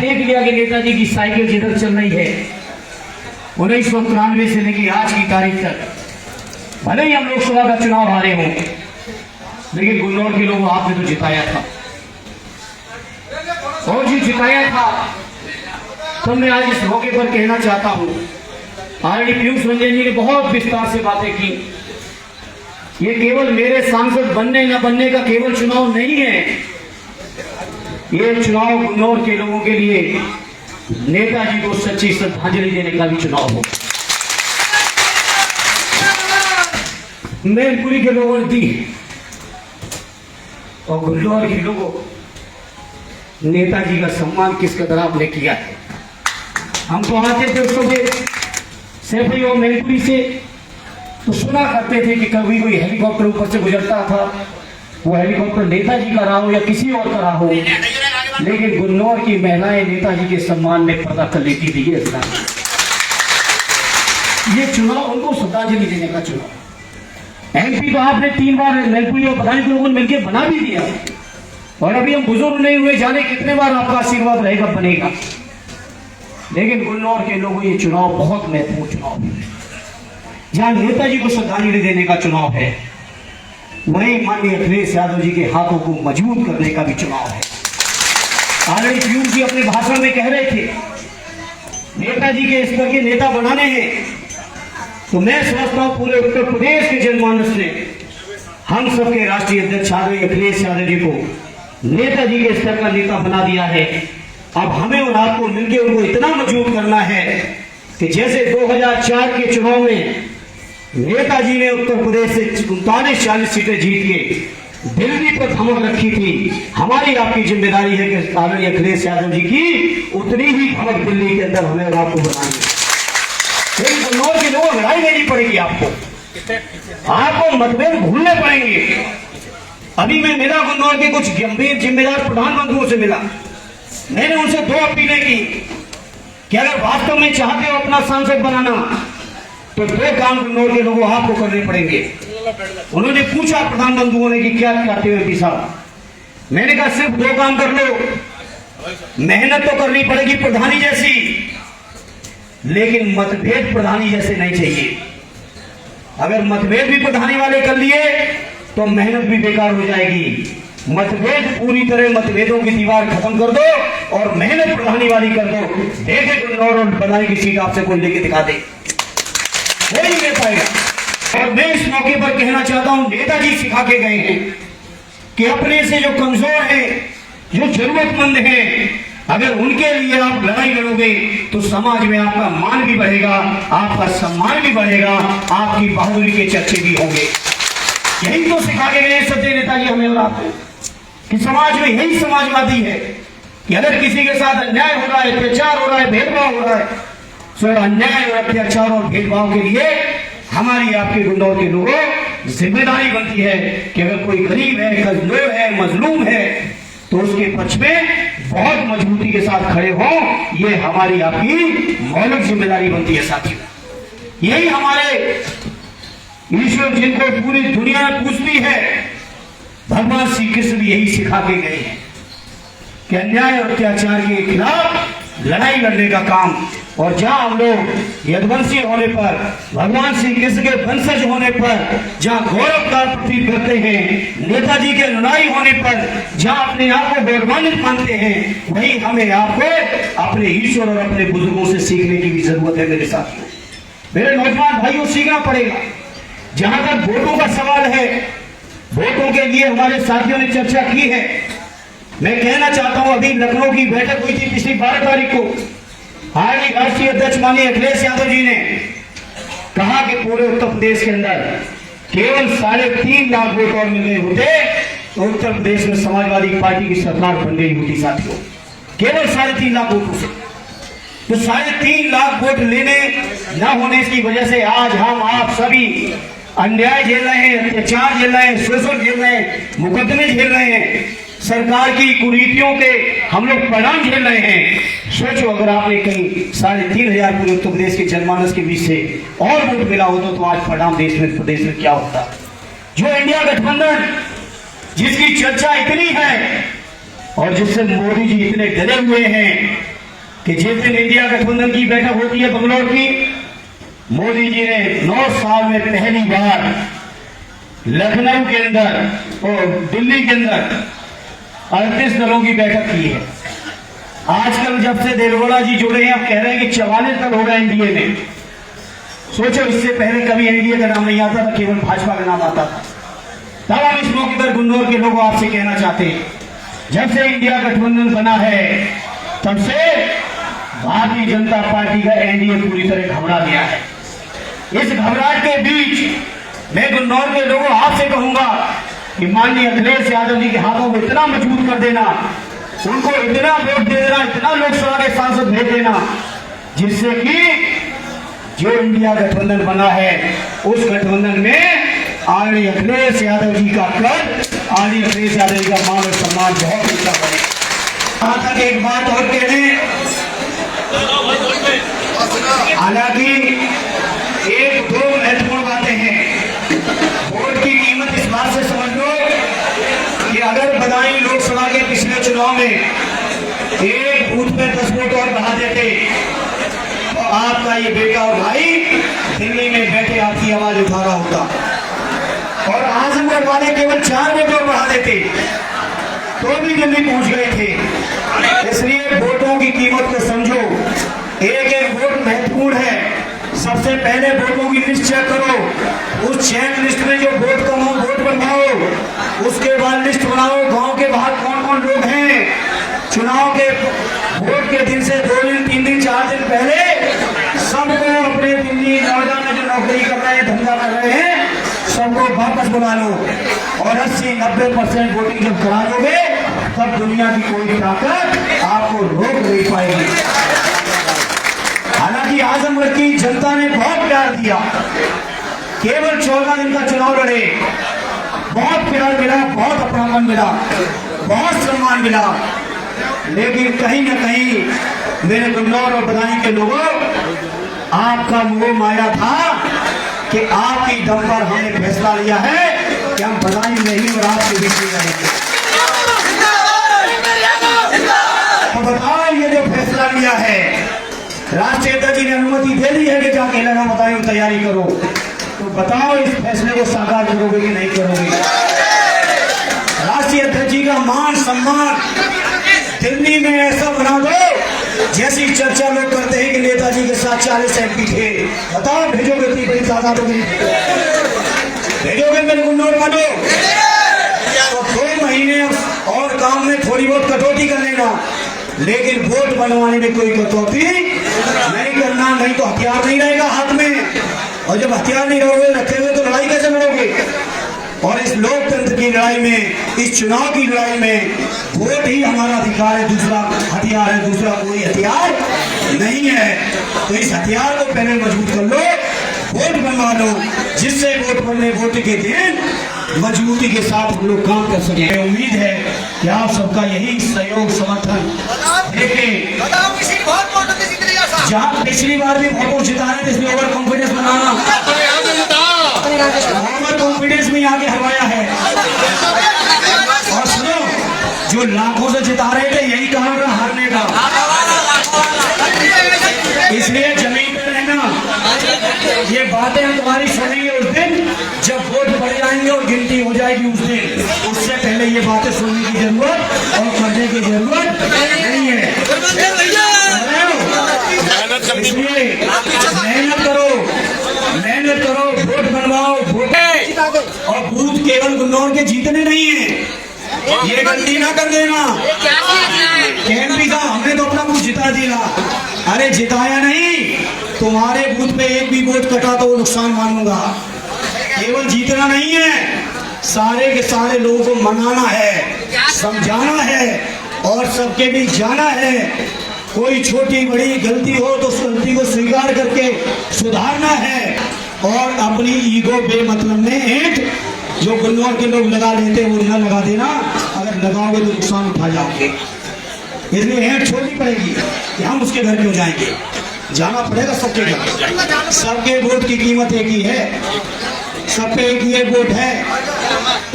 देख लिया कि नेताजी की साइकिल जिधर चल रही है 1993 से लेकर आज की तारीख तक भले ही हम लोकसभा का चुनाव हारे हों, लेकिन गुन्नौर के लोगों आपने तो जिताया था और जी जिताया था। तो मैं आज इस मौके पर कहना चाहता हूं, आरडी पीयूष रंजन जी ने बहुत विस्तार से बातें की। ये केवल मेरे सांसद बनने न बनने का केवल चुनाव नहीं है, ये चुनाव गुन्नौर के लोगों के लिए नेताजी को सच्ची श्रद्धांजलि देने का भी चुनाव हो। मैनपुरी के लोगों ने दी और गुन्नौर के लोगों नेताजी का सम्मान किस कदर आपने किया है। हम तो आते थे उस समय सैफई और मैनपुरी से, तो सुना करते थे कि कभी कोई हेलीकॉप्टर ऊपर से गुजरता था, वो हेलीकॉप्टर नेताजी का रहा हो या किसी और का रहा हो, लेकिन गुन्नौर की महिलाएं नेताजी के सम्मान में पर्दा कर लेती थी। ये चुनाव उनको श्रद्धांजलि देने का चुनाव। एमपी तो आपने 3 बार मैनपुरी और प्रधान के लोगों ने मिलकर बना भी दिया, और अभी हम बुजुर्ग नहीं हुए, जाने कितने बार आपका आशीर्वाद रहेगा बनेगा। लेकिन गुन्नौर के लोगों ये चुनाव बहुत महत्वपूर्ण चुनाव है, जहां नेताजी को श्रद्धांजलि देने का चुनाव है, वहीं माननीय अखिलेश यादव जी के हाथों को मजबूत करने का भी चुनाव है। आरडी पीयूष जी अपने भाषण में कह रहे थे नेताजी के स्तर के नेता बनाने हैं, तो मैं समझता हूं पूरे उत्तर प्रदेश के जनमानस ने हम सबके राष्ट्रीय अध्यक्ष आदरणीय अखिलेश यादव जी को नेताजी के स्तर का नेता बना दिया है। अब हमें और आपको मिलकर उनको इतना मजबूत करना है कि जैसे 2004 के चुनाव में नेताजी ने उत्तर प्रदेश से 39-40 सीटें जीत के दिल्ली पर धमक रखी थी, हमारी आपकी जिम्मेदारी है कि आदरणीय अखिलेश यादव जी की उतनी ही धमक दिल्ली के अंदर हमें और आपको बनाएंगे। गुन्नौर के लोगों लड़ाई लेनी पड़ेगी, आपको मतभेद भूलने पड़ेंगे। अभी मैं मिला गुन्नौर के कुछ गंभीर जिम्मेदार प्रधानमंत्रियों से मिला, मैंने उनसे 2 अपीलें की कि अगर वास्तव में चाहते हो अपना सांसद बनाना तो 2 काम गुन्नौर के लोगों आपको करने पड़ेंगे। उन्होंने पूछा प्रधानमंत्रियों ने कि क्या कहते हो एमपी साहब, मैंने कहा सिर्फ 2 काम कर लो, मेहनत तो करनी पड़ेगी प्रधानी जैसी, लेकिन मतभेद प्रधानी जैसे नहीं चाहिए। अगर मतभेद भी प्रधानी वाले कर लिए तो मेहनत भी बेकार हो जाएगी। मतभेद पूरी तरह मतभेदों की दीवार खत्म कर दो और मेहनत प्रधानी वाली कर दो। देखे गुन्नौर और प्रधानी की सीट आपसे कोई लेके दिखा दे, कोई नहीं ले पाएगा। और मैं इस मौके पर कहना चाहता हूं, नेताजी सिखा के गए हैं कि अपने से जो कमजोर है, जो जरूरतमंद है, अगर उनके लिए आप लड़ाई लड़ोगे तो समाज में आपका मान भी बढ़ेगा, आपका सम्मान भी बढ़ेगा, आपकी बहादुरी के चर्चे भी होंगे। यही तो सिखा के गए सच्चे नेताजी हमें और आपको, कि समाज में यही समाजवादी है कि अगर किसी के साथ अन्याय हो रहा है, अत्याचार हो रहा है, भेदभाव हो रहा है, तो अन्याय और अत्याचार और भेदभाव के लिए हमारी आपके गुन्नौर के लोगों जिम्मेदारी बनती है कि अगर कोई गरीब है, कमजोर है, मजलूम है, तो उसके पक्ष में बहुत मजबूती के साथ खड़े हो। ये हमारी आपकी मौलिक जिम्मेदारी बनती है साथियों। यही हमारे ईश्वर जिनको पूरी दुनिया पूजती है, भगवान श्री कृष्ण भी यही सिखा के गए हैं कि अन्याय और अत्याचार के खिलाफ लड़ाई लड़ने का काम। और जहां हम लोग यदुवंशी होने पर, भगवान श्री कृष्ण के वंशज होने पर, जहां गौरव का प्रतीक करते हैं, नेताजी के अनुयायी होने पर जहां अपने आप को गौरवान्वित मानते हैं, वही हमें आपको अपने ईश्वर और अपने बुजुर्गों से सीखने की भी जरूरत है। मेरे साथियों, मेरे नौजवान भाइयों, सीखना पड़ेगा। जहां तक वोटों का सवाल है, वोटों के लिए हमारे साथियों ने चर्चा की है। मैं कहना चाहता हूं, अभी लखनऊ की बैठक हुई थी पिछली 12 तारीख को, आरडी राष्ट्रीय अध्यक्ष माननीय अखिलेश यादव जी ने कहा कि पूरे उत्तर प्रदेश के अंदर केवल 3.5 लाख वोट और मिले होते तो उत्तर प्रदेश में समाजवादी पार्टी की सरकार बन गई होती साथियों, केवल 3.5 लाख वोटों से। तो 3.5 लाख वोट लेने न होने की वजह से आज हम आप सभी अन्याय झेल रहे हैं, अत्याचार झेल रहे हैं, शोषण झेल रहे हैं, मुकदमे झेल रहे हैं, सरकार की कुरीतियों के हम लोग परिणाम झेल रहे हैं। सोचो अगर आपने कहीं 3,500 पूरे उत्तर प्रदेश के जनमानस के बीच से और वोट मिला होता तो आज परिणाम प्रदेश में क्या होता। जो इंडिया गठबंधन जिसकी चर्चा इतनी है और जिससे मोदी जी इतने डरे हुए हैं, कि जिस दिन इंडिया गठबंधन की बैठक होती है बंगलौर की, मोदी जी ने 9 साल में पहली बार लखनऊ के अंदर और दिल्ली के अंदर 38 दलों की बैठक की है। आजकल जब से देवेगौड़ा जी जुड़े हैं, अब कह रहे हैं कि 44 दल होगा एनडीए में। सोचो, इससे पहले कभी एनडीए का नाम नहीं आता था, केवल भाजपा का नाम आता था। तब हम इस मौके पर गुन्नौर के लोगों आपसे कहना चाहते हैं, जब से इंडिया गठबंधन बना है तब से भारतीय जनता पार्टी का एनडीए पूरी तरह घबरा गया है। इस घबराहट के बीच मैं गुन्नौर के लोगों आपसे कहूंगा कि माननीय अखिलेश यादव जी के हाथों को इतना मजबूत कर देना, उनको इतना वोट दे देना, इतना लोकसभा के सांसद भेज देना, जिससे कि जो इंडिया गठबंधन बना है उस गठबंधन में आदरणीय अखिलेश यादव जी का कद, आदरणीय अखिलेश यादव जी का मान और सम्मान बहुत ऊंचा बने। वहां तक एक बात और कह दें, हालांकि एक दो महत्वपूर्ण बातें हैं। वोट की कीमत इस बात से समझ लो कि अगर बदायूं लोकसभा के पिछले चुनाव में एक बूथ पे 10 वोट और बढ़ा देते तो आपका ये बेटा और भाई दिल्ली में बैठे आपकी आवाज उठा रहा होता, और आजमगढ़ वाले केवल 4 वोट और बढ़ा देते तो भी दिल्ली पहुंच गए थे। इसलिए वोटों की कीमत को समझो, एक एक वोट महत्वपूर्ण है। सबसे पहले वोटों की लिस्ट चेक करो, उस चेक लिस्ट में जो वोट कम हो वोट बनवाओ, उसके बाद लिस्ट बनाओ गांव के बाहर कौन कौन लोग हैं। चुनाव के वोट के दिन से 2 दिन 3 दिन 4 दिन पहले सबको अपने दिल्ली नोएडा में जो नौकरी कर रहे हैं, धंधा कर रहे हैं, सबको वापस बुला लो और 80-90% वोटिंग जब करा दोगे तब दुनिया की कोई ताकत आपको रोक नहीं पाएगी। हालांकि आजमगढ़ की जनता ने बहुत प्यार दिया, केवल 14 दिन का चुनाव लड़े, बहुत प्यार मिला, बहुत अपनापन मिला, बहुत सम्मान मिला, लेकिन कहीं न कहीं मेरे गुन्नौर और बदायूं के लोगों, आपका मोह माया था कि आपकी दम पर हमने फैसला लिया है कि हम बदायूं नहीं और आपके बीच में रहेंगे। तो बताओ, ये जो फैसला लिया है, राष्ट्रीय अध्यक्ष जी ने अनुमति दे दी है कि जाके लगा बदायूं तैयारी करो, तो बताओ इस फैसले को साकार करोगे कि नहीं करोगे? राष्ट्रीय अध्यक्ष जी का मान सम्मान दिल्ली में ऐसा बना दो जैसी चर्चा लोग करते हैं कि नेताजी के साथ 40 MP थे। बताओ, भेजोगे इतनी बड़ी तादाद होगी? भेजोगे मेरे गुन्नौर वालों? तो 2 महीने और काम में थोड़ी बहुत कटौती कर लेना, लेकिन वोट बनवाने में कोई कटौती नहीं करना, नहीं तो हथियार नहीं रहेगा हाथ में, और जब हथियार नहीं रखे हुए तो लड़ाई कैसे लड़ोगे? और इस लोकतंत्र की लड़ाई में, इस चुनाव की लड़ाई में वोट ही हमारा अधिकार है, दूसरा हथियार है, दूसरा कोई हथियार नहीं है। तो इस हथियार को पहले मजबूत कर लो, वोट बनवा लो, जिससे वोट बनने वोट के दिन मजबूती के साथ हम लोग काम कर सके। उम्मीद है कि आप सबका यही सहयोग समर्थन देखें। जहाँ पिछली बार भी वोट जिता रहे थे, इसलिए ओवर कॉन्फिडेंस बनाना, ओवर कॉन्फिडेंस में आगे हरवाया है। और सुनो, जो लाखों से जिता रहे थे यही कारण रहा हारने का, इसलिए जमीन पे रहना। ये बातें हम तुम्हारी सुनेंगे उस दिन जब वोट बढ़ जाएंगे और गिनती हो जाएगी उस दिन, उससे पहले ये बातें सुनने की जरूरत और करने की जरूरत नहीं है। इसलिए मेहनत करो, वोट बनवाओ, वोट और बूथ केवल गुन्नौर के जीतने नहीं है, ये गलती ना कर देना। कहन का हमने तो अपना कुछ जिता दिया, अरे जिताया नहीं, तुम्हारे बूथ पे एक भी वोट कटा तो वो नुकसान मानूंगा। केवल जीतना नहीं है, सारे के सारे लोगों को मनाना है, समझाना है और सबके बीच जाना है। कोई छोटी बड़ी गलती हो तो उस गलती को स्वीकार करके सुधारना है, और अपनी ईगो बेमतलब में ईंट जो गुन्नौर के लोग लगा लेते वो न लगा देना, अगर लगाओगे तो नुकसान उठा जाओगे। इसलिए ईंट छोड़नी पड़ेगी कि हम उसके घर क्यों जाएंगे, जाना पड़ेगा सबके घर। सबके वोट की कीमत एक ही है, सब पे एक ही वोट है,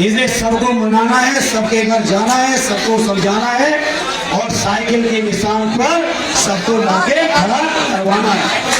इसलिए सबको मनाना है, सबके घर जाना है, सबको समझाना है और साइकिल के निशान पर सबको लाके खड़ा करवाना है।